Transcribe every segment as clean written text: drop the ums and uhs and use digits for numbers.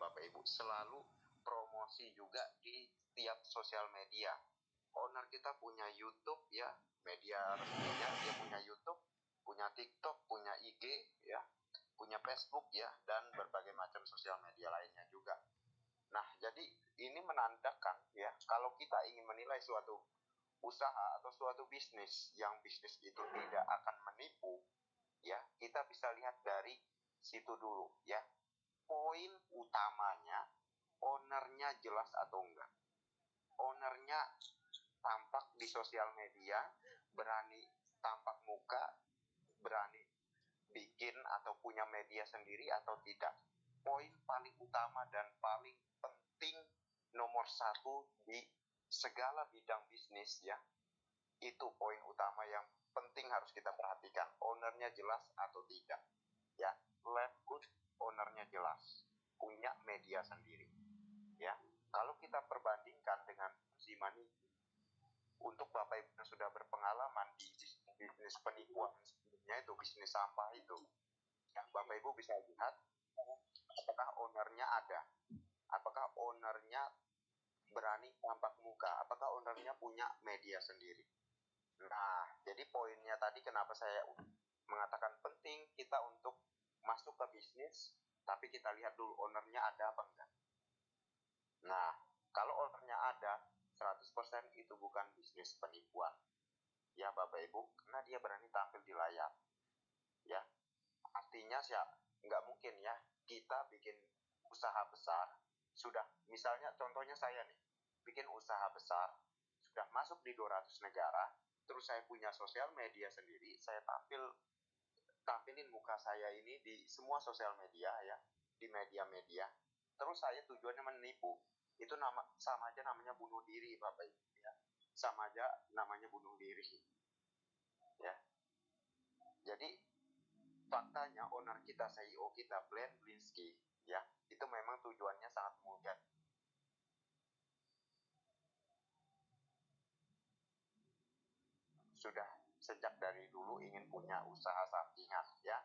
Bapak Ibu, selalu promosi juga di tiap sosial media. Owner kita punya YouTube ya, media resminya, dia punya YouTube, punya TikTok, punya IG ya, punya Facebook ya, dan berbagai macam sosial media lainnya juga. Nah, jadi ini menandakan ya, kalau kita ingin menilai suatu usaha atau suatu bisnis yang bisnis itu tidak akan menipu ya, kita bisa lihat dari situ dulu ya. Poin utamanya, ownernya jelas atau enggak. Ownernya tampak di sosial media, berani tampak muka, berani bikin atau punya media sendiri atau tidak. Poin paling utama dan paling penting nomor satu di segala bidang bisnis ya, itu poin utama yang penting harus kita perhatikan. Ownernya jelas atau tidak ya. Let good, ownernya jelas, punya media sendiri ya. Kalau kita perbandingkan dengan Simani, untuk Bapak Ibu yang sudah berpengalaman di bisnis penipuan sebelumnya, itu bisnis sampah itu ya, Bapak Ibu bisa lihat apakah ownernya ada, apakah ownernya berani tampak muka, apakah ownernya punya media sendiri. Nah, jadi poinnya tadi kenapa saya mengatakan penting kita untuk masuk ke bisnis, tapi kita lihat dulu ownernya ada apa enggak. Nah, kalau ownernya ada 100% itu bukan bisnis penipuan ya Bapak Ibu, karena dia berani tampil di layar ya. Artinya sih nggak mungkin ya kita bikin usaha besar, sudah misalnya contohnya saya nih, bikin usaha besar, sudah masuk di 200 negara, terus saya punya sosial media sendiri, saya tampilin muka saya ini di semua sosial media ya, di media-media, terus saya tujuannya menipu, itu sama aja namanya bunuh diri Bapak Ibu ya, sama aja namanya bunuh diri ya. Jadi faktanya owner kita, CEO kita, Glenn Blinsky ya, itu memang tujuannya sangat mulia. Sudah sejak dari dulu ingin punya usaha sampingan ya.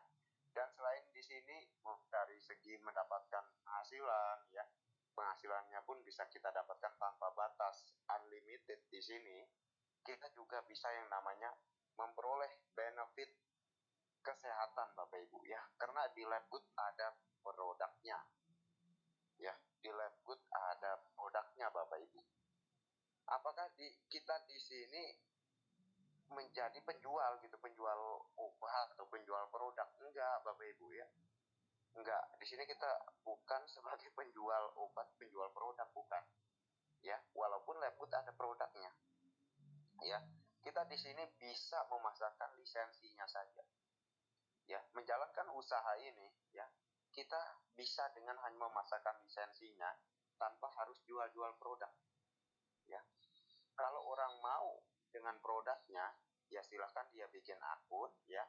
Dan selain di sini dari segi mendapatkan penghasilan ya, penghasilannya pun bisa kita dapatkan tanpa batas, unlimited di sini. Kita juga bisa yang namanya memperoleh benefit kesehatan Bapak Ibu ya, karena di Labgood ada produknya ya, di Labgood ada produknya Bapak Ibu. Apakah kita di sini menjadi penjual gitu, penjual obat atau penjual produk? Enggak Bapak Ibu ya, enggak. Di sini kita bukan sebagai penjual obat, penjual produk, bukan ya. Walaupun Labgood ada produknya ya, kita di sini bisa memasarkan lisensinya saja ya. Menjalankan usaha ini ya, kita bisa dengan hanya memasarkan lisensinya tanpa harus jual-jual produk ya. Kalau orang mau dengan produknya ya silahkan dia bikin akun ya.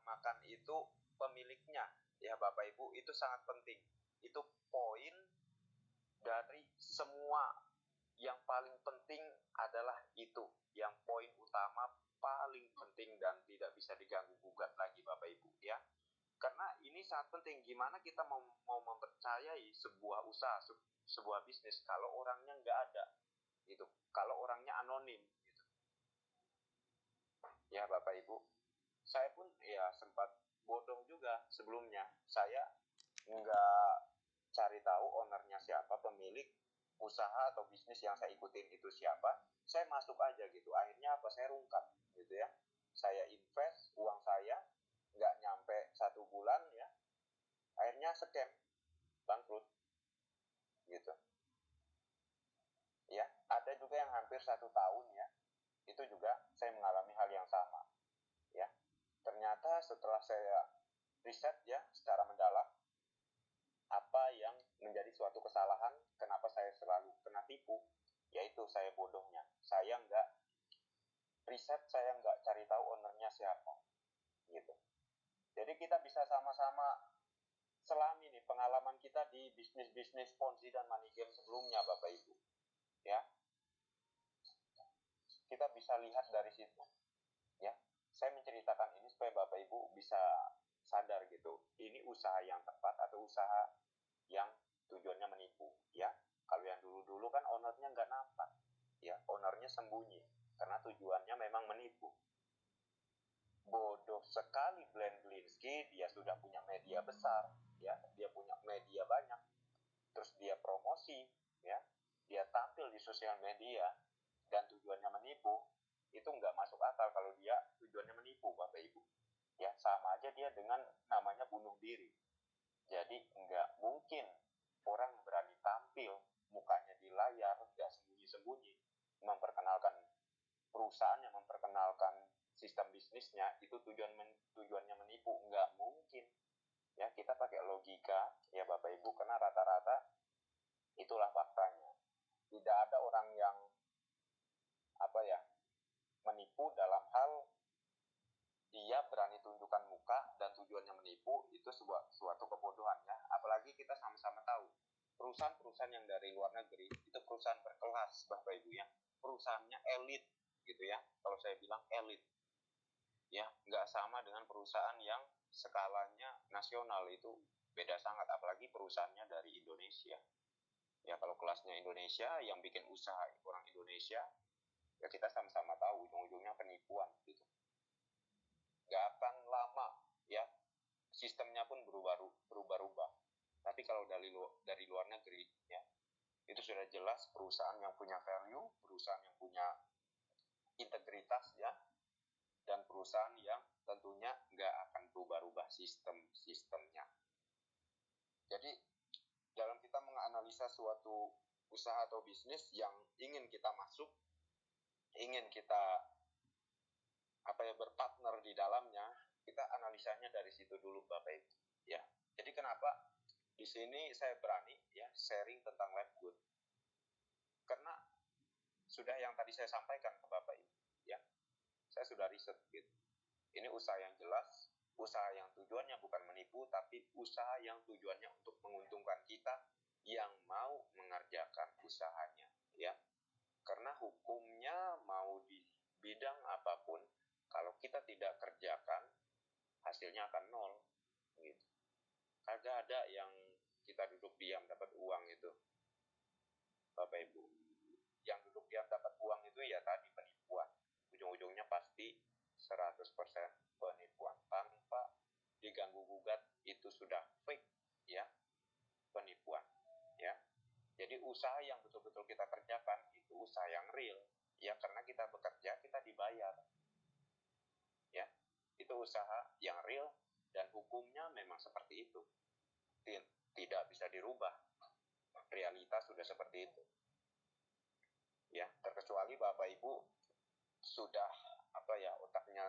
Makan itu pemiliknya ya Bapak Ibu, itu sangat penting. Itu poin dari semua, yang paling penting adalah itu, yang poin utama paling penting dan tidak bisa diganggu gugat lagi Bapak Ibu ya. Karena ini sangat penting, gimana kita mau mempercayai sebuah usaha, sebuah bisnis kalau orangnya nggak ada gitu, kalau orangnya anonim gitu ya Bapak Ibu. Saya pun ya sempat bodoh juga sebelumnya, saya nggak cari tahu ownernya siapa, pemilik usaha atau bisnis yang saya ikutin itu siapa, saya masuk aja gitu. Akhirnya apa, saya rungkat gitu ya, saya invest uang saya, nggak nyampe 1 bulan ya, akhirnya scam, bangkrut gitu ya. Ada juga yang hampir 1 tahun ya, itu juga saya mengalami hal yang sama ya. Ternyata setelah saya riset ya secara mendalam, apa yang menjadi suatu kesalahan, kenapa saya selalu kena tipu, yaitu saya bodohnya, saya nggak riset, saya nggak cari tahu ownernya siapa, gitu. Jadi kita bisa sama-sama selami nih pengalaman kita di bisnis Ponzi dan money game sebelumnya, Bapak Ibu. Ya, kita bisa lihat dari situ. Ya, saya menceritakan ini supaya Bapak Ibu bisa sadar gitu. Ini usaha yang tepat atau usaha yang tujuannya menipu. Ya, kalau yang dulu-dulu kan ownernya nggak nampak. Ya, ownernya sembunyi karena tujuannya memang menipu. Bodoh sekali Glenn Glinsky, dia sudah punya media besar, ya, dia punya media banyak, terus dia promosi, ya, dia tampil di sosial media dan tujuannya menipu. Itu nggak masuk akal kalau dia tujuannya menipu, Bapak Ibu. Ya, sama aja dia dengan namanya bunuh diri. Jadi nggak mungkin orang berani tampil mukanya di layar, nggak sembunyi-sembunyi, memperkenalkan perusahaannya, memperkenalkan sistem bisnisnya, itu tujuannya menipu. Nggak mungkin. Ya, kita pakai logika, ya Bapak Ibu, karena rata-rata itulah faktanya. Tidak ada orang yang menipu dalam hal dia berani tunjukkan muka dan tujuannya menipu. Itu suatu kebodohan, ya. Apalagi kita sama-sama tahu perusahaan-perusahaan yang dari luar negeri itu perusahaan berkelas, Bapak Ibu, ya. Perusahaannya elit gitu, ya. Kalau saya bilang elit, ya, nggak sama dengan perusahaan yang skalanya nasional. Itu beda sangat, apalagi perusahaannya dari Indonesia. Ya, kalau kelasnya Indonesia, yang bikin usaha orang Indonesia, ya kita sama-sama tahu ujung-ujungnya penipuan gitu. Nggak akan lama, ya, sistemnya pun berubah-ubah. Tapi kalau dari luar negeri, ya, itu sudah jelas perusahaan yang punya value, perusahaan yang punya integritas, ya, dan perusahaan yang tentunya nggak akan berubah-ubah sistemnya. Jadi dalam kita menganalisa suatu usaha atau bisnis yang ingin kita masuk, ingin kita berpartner di dalamnya, kita analisanya dari situ dulu, Bapak Ibu. Ya, jadi kenapa di sini saya berani, ya, sharing tentang Live Good? Karena sudah yang tadi saya sampaikan ke Bapak Ibu, ya, saya sudah riset gitu. Ini usaha yang jelas, usaha yang tujuannya bukan menipu, tapi usaha yang tujuannya untuk menguntungkan kita yang mau mengerjakan usahanya, ya. Karena hukumnya mau di bidang apapun, kalau kita tidak kerjakan, hasilnya akan nol, gitu. Kagak ada yang kita duduk diam dapat uang itu, Bapak Ibu. Yang duduk diam dapat uang itu ya tadi penipuan. Ujung-ujungnya pasti 100% penipuan. Tanpa diganggu gugat, itu sudah fake, ya, penipuan, ya. Jadi usaha yang betul-betul kita kerjakan itu usaha yang real, ya, karena kita bekerja, kita dibayar, ya. Itu usaha yang real dan hukumnya memang seperti itu. Tidak bisa dirubah. Realitas sudah seperti itu. Ya, terkecuali Bapak Ibu sudah otaknya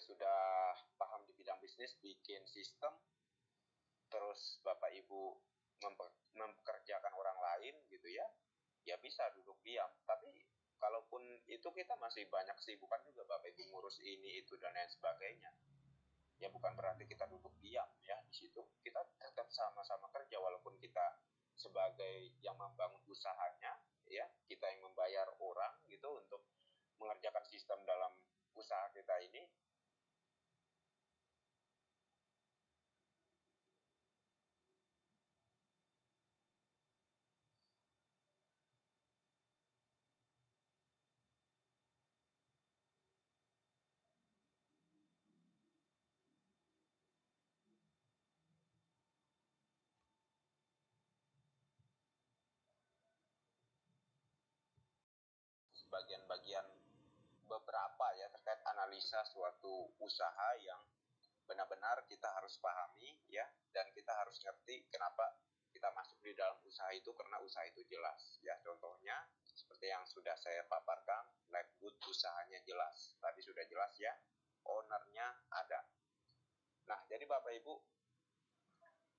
sudah paham di bidang bisnis, bikin sistem, terus Bapak Ibu mempekerjakan orang lain gitu, ya, ya bisa duduk diam. Tapi kalaupun itu kita masih banyak kesibukan juga, Bapak Ibu, ngurus ini itu dan lain sebagainya. Ya bukan berarti kita duduk diam, ya. Di situ kita tetap sama-sama kerja, walaupun kita sebagai yang membangun usahanya, ya, kita yang membayar orang gitu untuk mengerjakan sistem dalam usaha kita ini. Bagian-bagian beberapa, ya, terkait analisa suatu usaha yang benar-benar kita harus pahami, ya, dan kita harus ngerti kenapa kita masuk di dalam usaha itu, karena usaha itu jelas, ya. Contohnya seperti yang sudah saya paparkan, Live Good usahanya jelas, tadi sudah jelas, ya, ownernya ada. Nah, jadi Bapak Ibu,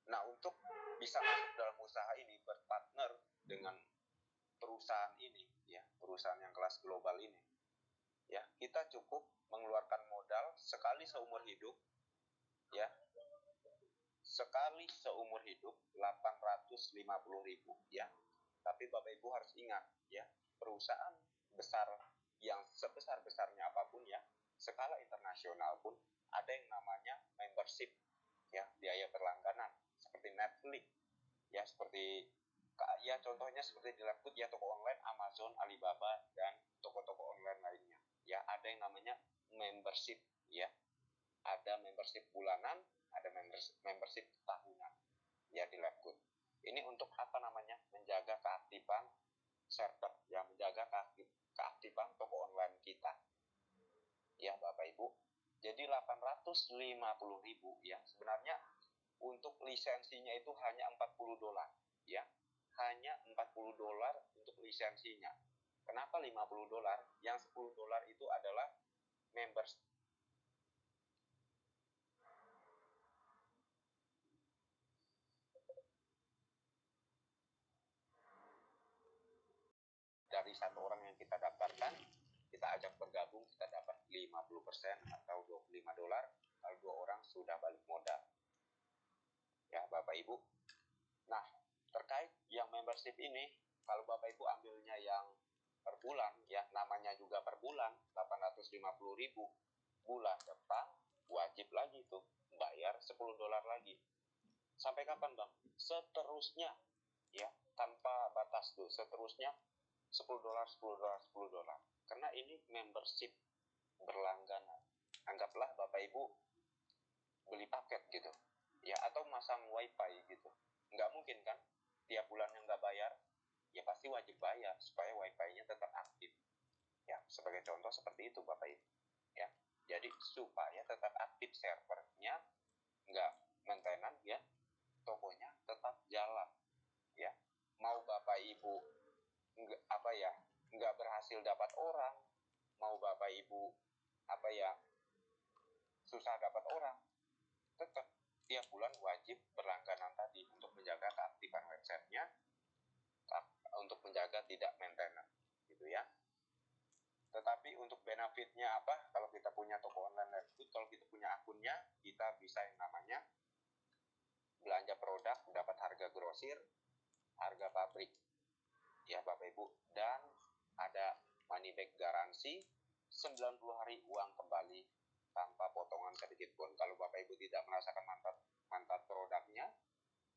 nah, untuk bisa masuk dalam usaha ini, berpartner dengan perusahaan ini, ya, perusahaan yang kelas global ini, Ya, kita cukup mengeluarkan modal sekali seumur hidup, ya, sekali seumur hidup 850.000, ya. Tapi Bapak Ibu harus ingat, ya, perusahaan besar yang sebesar-besarnya apapun, ya, skala internasional pun ada yang namanya membership, ya, biaya berlangganan, seperti Netflix, ya, seperti ya contohnya seperti di Lapfood, ya, toko online Amazon, Alibaba, dan toko-toko online lainnya, ya, ada yang namanya membership, ya, ada membership bulanan, ada membership tahunan, ya, di Lapfood. Ini untuk apa namanya? Menjaga keaktifan server, ya, menjaga keaktifan toko online kita, ya, Bapak Ibu. Jadi 850.000, ya, sebenarnya untuk lisensinya itu hanya $40, ya, hanya $40 untuk lisensinya. Kenapa $50? Yang $10 itu adalah members dari satu orang yang kita daftarkan, kita ajak bergabung, kita dapat 50% atau $25, kalau 2 orang sudah balik modal, ya, Bapak Ibu. Nah, terkait yang membership ini, kalau Bapak Ibu ambilnya yang per bulan, ya, namanya juga per bulan, 850.000, bulan depan wajib lagi tuh bayar $10 lagi. Sampai kapan, Bang? Seterusnya, ya, tanpa batas tuh, seterusnya $10, $10, $10. Karena ini membership berlangganan. Anggaplah Bapak Ibu beli paket gitu, ya, atau masang wifi gitu. Nggak mungkin kan tiap bulannya nggak bayar, ya pasti wajib bayar supaya wifi-nya tetap aktif, ya, sebagai contoh seperti itu Bapak Ibu, ya. Jadi supaya tetap aktif servernya, nggak maintenance, ya, tokonya tetap jalan, ya. Mau Bapak Ibu nggak berhasil dapat orang, mau Bapak Ibu susah dapat orang, tetap tiap bulan wajib berlangganan tadi untuk menjaga keaktifan websitenya, untuk menjaga tidak maintenance, gitu ya. Tetapi untuk benefitnya apa? Kalau kita punya toko online Lapfood, kalau kita punya akunnya, kita bisa yang namanya belanja produk dapat harga grosir, harga pabrik, ya, Bapak Ibu, dan ada money back garansi 90 hari uang kembali tanpa potongan sedikit pun. Kalau Bapak Ibu tidak merasakan manfaat produknya,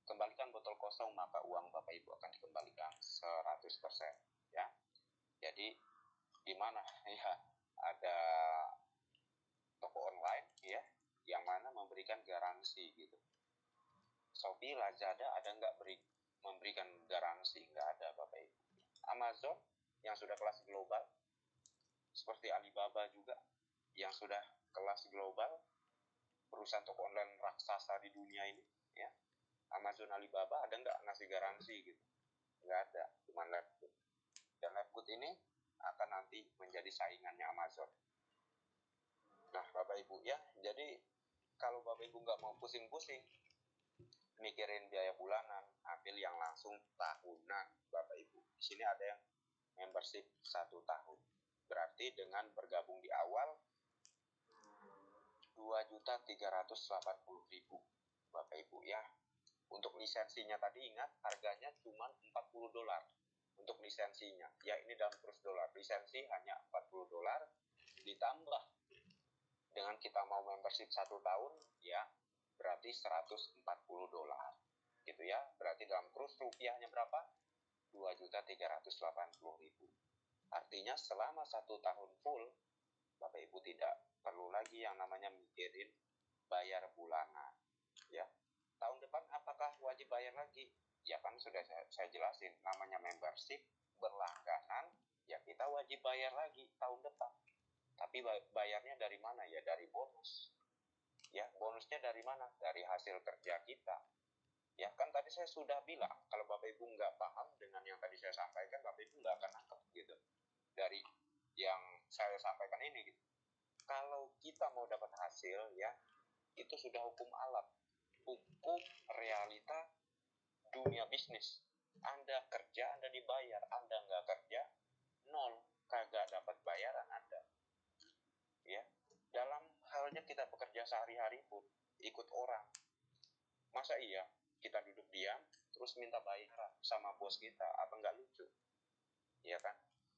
kembalikan botol kosong, maka uang Bapak Ibu akan dikembalikan 100%, ya. Jadi gimana, ya, ada toko online, ya, yang mana memberikan garansi gitu. Shopee, Lazada ada nggak memberikan garansi? Nggak ada, Bapak Ibu. Amazon yang sudah kelas global, seperti Alibaba juga yang sudah kelas global, perusahaan toko online raksasa di dunia ini, ya, Amazon, Alibaba ada nggak ngasih garansi gitu? Nggak ada, cuma Lapfood. Dan Lapfood ini akan nanti menjadi saingannya Amazon. Nah, Bapak Ibu, ya, jadi kalau Bapak Ibu nggak mau pusing-pusing mikirin biaya bulanan, ambil yang langsung tahunan, Bapak Ibu. Di sini ada yang membership 1 tahun. Berarti dengan bergabung di awal 2.380.000, Bapak Ibu, ya. Untuk lisensinya tadi ingat harganya cuma $40 untuk lisensinya. Ya, ini dalam kurs dolar. Lisensi hanya $40, ditambah dengan kita mau membership 1 tahun, ya, berarti $140, gitu ya. Berarti dalam kurs rupiahnya berapa? 2.380.000. Artinya selama 1 tahun full, Bapak Ibu tidak perlu lagi yang namanya mikirin bayar bulanan, ya. Tahun depan apakah wajib bayar lagi? Ya kan sudah saya jelasin, namanya membership berlangganan, ya kita wajib bayar lagi tahun depan. Tapi bayarnya dari mana? Ya dari bonus. Ya, bonusnya dari mana? Dari hasil kerja kita. Ya kan tadi saya sudah bilang, kalau Bapak Ibu nggak paham dengan yang tadi saya sampaikan, Bapak Ibu nggak akan nangkep gitu dari yang saya sampaikan ini gitu. Kalau kita mau dapat hasil, ya, itu sudah hukum alam, hukum realita dunia bisnis. Anda kerja, Anda dibayar. Anda nggak kerja, nol, kagak dapat bayaran Anda. ya, dalam halnya kita bekerja sehari-hari pun ikut orang. Masa iya kita duduk diam terus minta bayaran sama bos kita? Apa nggak lucu? Iya kan?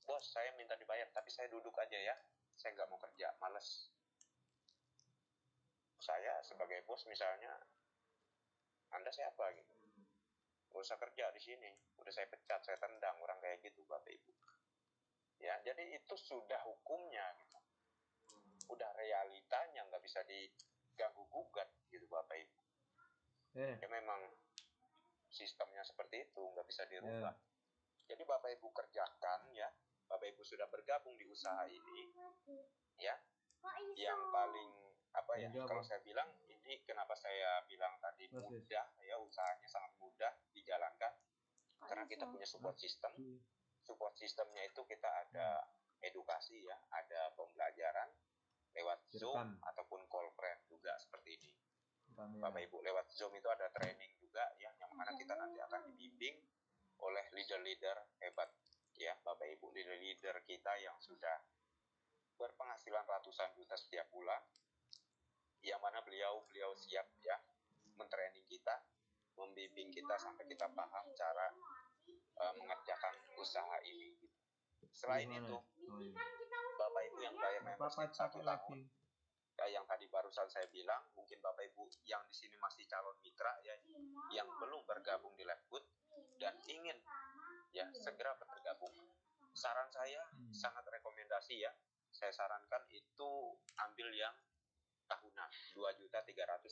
Bos, saya minta dibayar tapi saya duduk aja ya, saya nggak mau kerja, males. Saya sebagai bos misalnya, Anda siapa gitu? Gak usah kerja di sini, udah saya pecat, saya tendang orang kayak gitu, Bapak Ibu. Ya, jadi itu sudah hukumnya gitu. Udah realitanya, nggak bisa diganggu gugat gitu, Bapak Ibu. Ya memang sistemnya seperti itu, nggak bisa dirubah. Jadi Bapak Ibu kerjakan ya, Bapak Ibu sudah bergabung di usaha ini, ya. Yang paling apa ya? Kalau saya bilang ini, kenapa saya bilang tadi mudah ya, usahanya sangat mudah dijalankan, karena kita punya support system. Support systemnya itu kita ada edukasi ya, ada pembelajaran lewat Zoom ataupun call friend juga seperti ini. Bapak Ibu, lewat Zoom itu ada training juga ya, yang mana kita nanti akan dibimbing oleh leader-leader hebat ya, Bapak Ibu, leader-leader kita yang sudah berpenghasilan ratusan juta setiap bulan, yang mana beliau siap ya mentraining kita, membimbing kita sampai kita paham cara mengerjakan usaha ini gitu. Selain itu, Bapak Ibu yang bayar membership 1 tahun, yang tadi barusan saya bilang, mungkin Bapak Ibu yang di sini masih calon mitra ya, yang belum bergabung di Lifegood dan ingin ya segera bergabung. Saran saya sangat rekomendasi ya. Saya sarankan itu ambil yang tahunan, 2.380.000.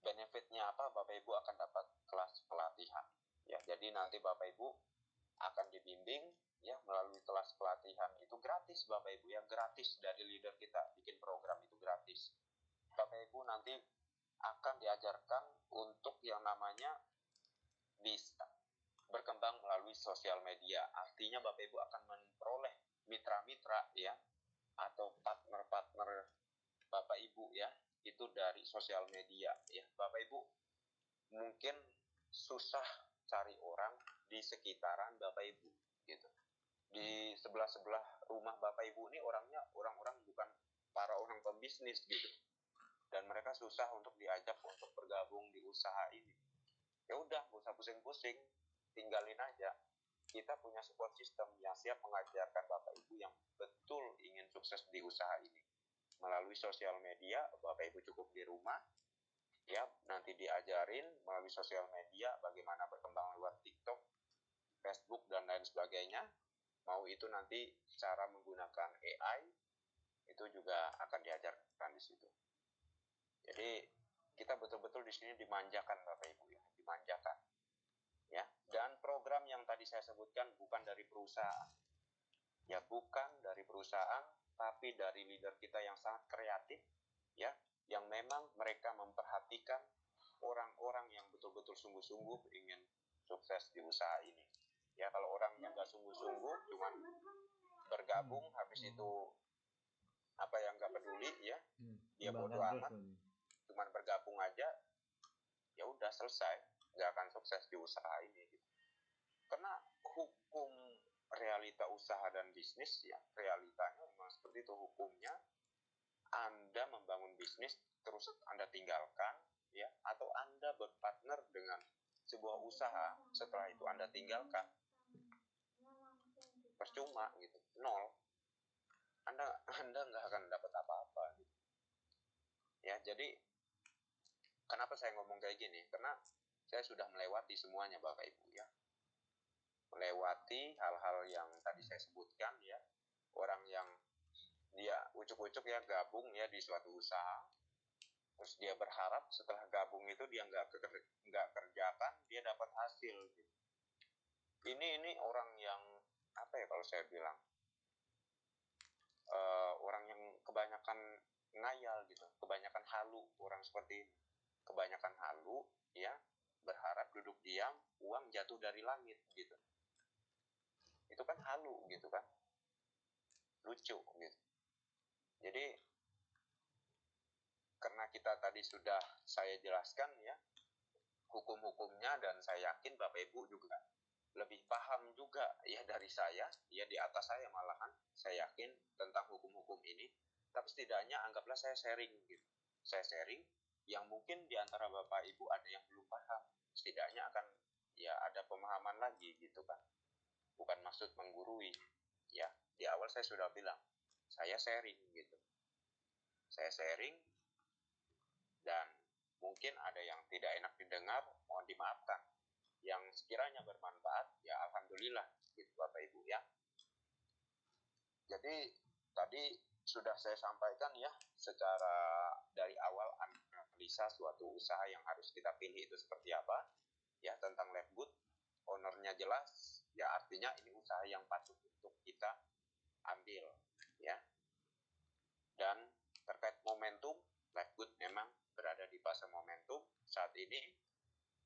Benefitnya apa? Bapak Ibu akan dapat kelas pelatihan. Ya, jadi nanti Bapak Ibu akan dibimbing ya melalui kelas pelatihan, itu gratis Bapak Ibu ya, gratis dari leader kita, bikin program itu gratis. Bapak Ibu nanti akan diajarkan untuk yang namanya bisa berkembang melalui sosial media. Artinya Bapak Ibu akan memperoleh mitra-mitra ya, atau partner-partner Bapak Ibu ya, itu dari sosial media ya. Bapak Ibu mungkin susah cari orang di sekitaran Bapak Ibu gitu. Di sebelah-sebelah rumah Bapak Ibu ini orangnya orang-orang bukan para orang pembisnis gitu. Dan mereka susah untuk diajak untuk bergabung di usaha ini. Ya udah, gak usah pusing-pusing, tinggalin aja. Kita punya support system yang siap mengajarkan Bapak Ibu yang betul ingin sukses di usaha ini. Melalui sosial media, Bapak Ibu cukup di rumah, ya nanti diajarin melalui sosial media bagaimana berkembang lewat TikTok, Facebook, dan lain sebagainya. Mau itu nanti cara menggunakan AI, itu juga akan diajarkan di situ. Jadi kita betul-betul di sini dimanjakan Bapak Ibu ya, dimanjakan. Ya, dan program yang tadi saya sebutkan bukan dari perusahaan. Ya, bukan dari perusahaan, tapi dari leader kita yang sangat kreatif ya, yang memang mereka memperhatikan orang-orang yang betul-betul sungguh-sungguh ingin sukses di usaha ini. Ya, kalau orang yang nggak sungguh-sungguh, cuman bergabung, habis itu apa yang nggak peduli ya, dia bodoh amat, cuman bergabung aja, ya udah selesai, nggak akan sukses di usaha ini. Gitu. Karena hukum realita usaha dan bisnis ya, realitanya memang seperti itu hukumnya. Anda membangun bisnis terus Anda tinggalkan ya, atau Anda berpartner dengan sebuah usaha setelah itu Anda tinggalkan, percuma gitu, nol. Anda nggak akan dapat apa-apa gitu. Ya, jadi kenapa saya ngomong kayak gini? Karena saya sudah melewati semuanya Bapak Ibu ya. Melewati hal-hal yang tadi saya sebutkan ya. Orang yang dia ucuk-ucuk ya gabung ya di suatu usaha, terus dia berharap setelah gabung itu dia nggak kerjakan, dia dapat hasil gitu. Ini orang yang apa ya kalau saya bilang, orang yang kebanyakan ngayal gitu, kebanyakan halu, orang seperti ini, kebanyakan halu ya, berharap duduk diam uang jatuh dari langit gitu. Itu kan halu gitu kan, lucu gitu. Jadi karena kita tadi sudah saya jelaskan ya hukum-hukumnya, dan saya yakin Bapak Ibu juga lebih paham juga ya dari saya, ya di atas saya malahan, saya yakin tentang hukum-hukum setidaknya anggaplah saya sharing gitu. Saya sharing yang mungkin di antara Bapak Ibu ada yang belum paham. Setidaknya akan ya ada pemahaman lagi gitu kan. Bukan maksud menggurui. Ya, di awal saya sudah bilang, saya sharing gitu. Saya sharing dan mungkin ada yang tidak enak didengar, mohon dimaafkan. Yang sekiranya bermanfaat, ya alhamdulillah gitu Bapak Ibu ya. Jadi tadi sudah saya sampaikan ya secara dari awal analisa suatu usaha yang harus kita pilih itu seperti apa ya, tentang Left Good, ownernya jelas ya, artinya ini usaha yang patut untuk kita ambil ya. Dan terkait momentum, Left Good memang berada di fase momentum saat ini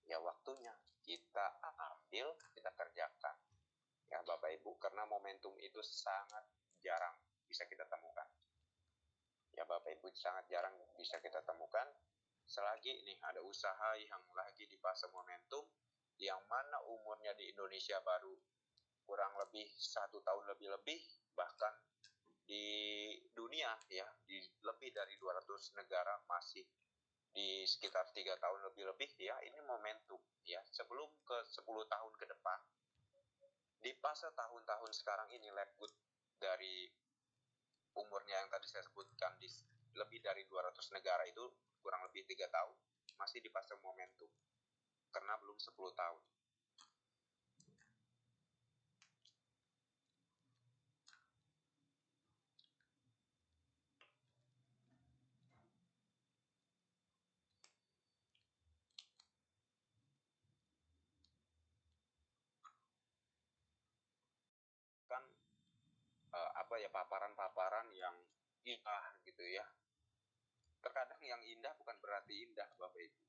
ya, waktunya kita ambil, kita kerjakan ya Bapak Ibu, karena momentum itu sangat jarang bisa kita temukan ya Bapak Ibu, sangat jarang bisa kita temukan. Selagi ini ada usaha yang lagi di fase momentum, yang mana umurnya di Indonesia baru kurang lebih 1 tahun lebih-lebih, bahkan di dunia ya di lebih dari 200 negara masih di sekitar 3 tahun lebih-lebih ya, ini momentum ya. Sebelum ke 10 tahun ke depan, di fase tahun-tahun sekarang ini, Left Good dari umurnya yang tadi saya sebutkan di lebih dari 200 negara itu kurang lebih 3 tahun masih di fase momentum karena belum 10 tahun. Kan apa ya, paparan-paparan yang indah gitu ya. Terkadang yang indah bukan berarti indah Bapak Ibu.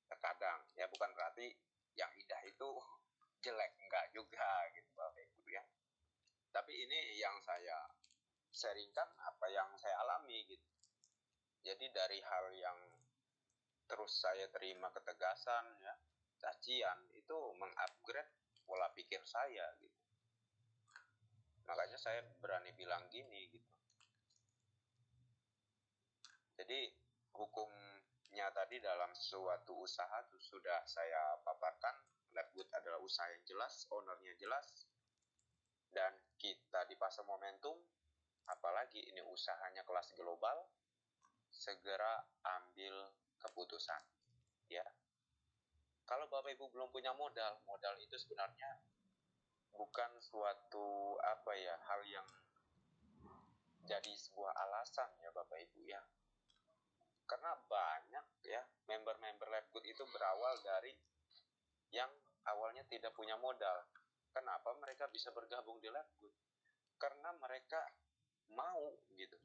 Terkadang ya bukan berarti yang indah itu jelek, enggak juga gitu Bapak Ibu ya. Tapi ini yang saya sharingkan apa yang saya alami gitu. Jadi dari hal yang terus saya terima ketegasan ya, cacian, itu mengupgrade pola pikir saya gitu. Makanya saya berani bilang gini gitu. Jadi hukumnya tadi dalam suatu usaha itu sudah saya paparkan. Left Good adalah usaha yang jelas, ownernya jelas, dan kita di fase momentum, apalagi ini usahanya kelas global, segera ambil keputusan ya. Kalau Bapak Ibu belum punya modal, modal itu sebenarnya bukan suatu apa ya, hal yang jadi sebuah alasan ya Bapak Ibu ya. Karena banyak ya member-member Left Good itu berawal dari yang awalnya tidak punya modal. Kenapa mereka bisa bergabung di Left Good? Karena mereka mau gitu.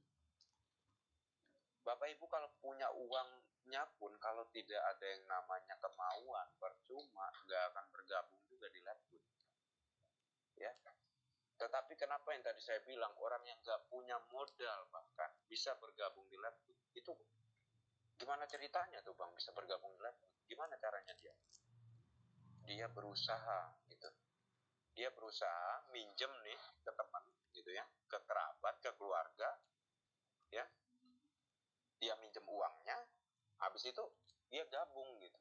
Bapak Ibu kalau punya uangnya pun, kalau tidak ada yang namanya kemauan, percuma, nggak akan bergabung juga di Left Good ya. Tetapi kenapa yang tadi saya bilang, orang yang nggak punya modal bahkan bisa bergabung di Left Good, itu gimana ceritanya tuh Bang bisa bergabung di Left Good? Gimana caranya dia? Dia berusaha gitu. Dia berusaha minjem nih ke teman gitu ya, ke kerabat, ke keluarga ya. Dia minjem uangnya, habis itu dia gabung gitu.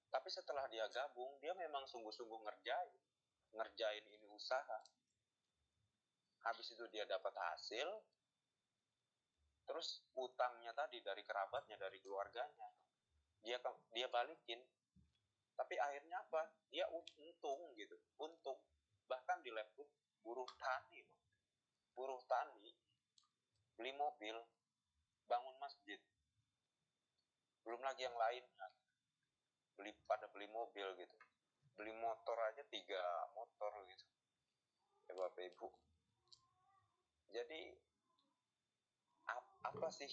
Tapi setelah dia gabung, dia memang sungguh-sungguh ngerjain ini usaha. Habis itu dia dapat hasil, terus utangnya tadi dari kerabatnya, dari keluarganya, dia balikin. Tapi akhirnya apa? Dia untung gitu, untung. Bahkan di Left Good, buruh tani beli mobil, bangun masjid, belum lagi yang lainnya, beli mobil gitu, beli motor aja 3 motor gitu ya Bapak Ibu. Jadi apa sih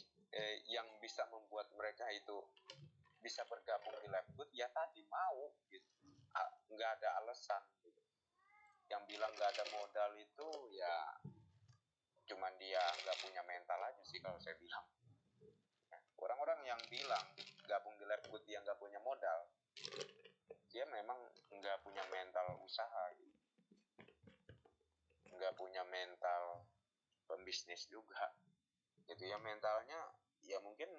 yang bisa membuat mereka itu bisa bergabung di Left Good? Ya tadi mau gitu, nggak ada alasan gitu. Yang bilang nggak ada modal itu ya cuman dia nggak punya mental aja sih kalau saya bilang. Orang-orang yang bilang gabung di Left Good dia nggak punya modal, dia memang nggak punya mental usaha gitu. Nggak punya mental pembisnis juga. gitu ya. Mentalnya ya mungkin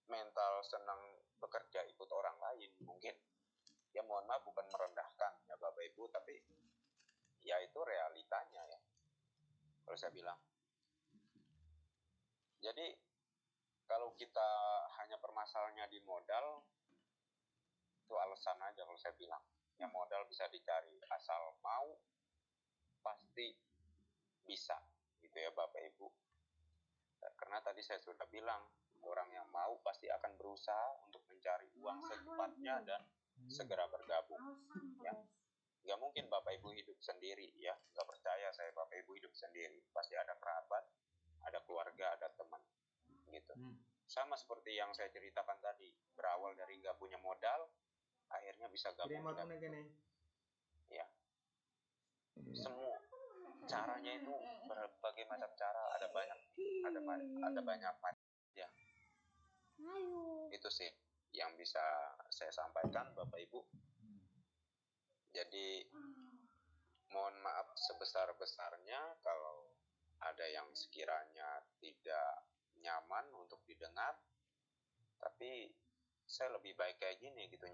mental senang bekerja ikut orang lain mungkin ya. Mohon maaf, bukan merendahkan ya Bapak Ibu, tapi ya itu realitanya ya kalau saya bilang. Jadi kalau kita hanya permasalahannya di modal, itu alasan aja kalau saya bilang. Ya modal bisa dicari, asal mau pasti bisa gitu ya Bapak Ibu. Karena tadi saya sudah bilang, orang yang mau pasti akan berusaha untuk mencari uang secepatnya dan segera bergabung ya. Nggak mungkin Bapak Ibu hidup sendiri ya, nggak percaya saya Bapak Ibu hidup sendiri. Pasti ada kerabat, ada keluarga, ada teman gitu. Sama seperti yang saya ceritakan tadi, berawal dari nggak punya modal, akhirnya bisa gabung ya. Semua caranya itu berbagai macam cara, ada banyak macam ya. Itu sih yang bisa saya sampaikan Bapak Ibu. Jadi mohon maaf sebesar-besarnya kalau ada yang sekiranya tidak nyaman untuk didengar, tapi saya lebih baik kayak gini gitu,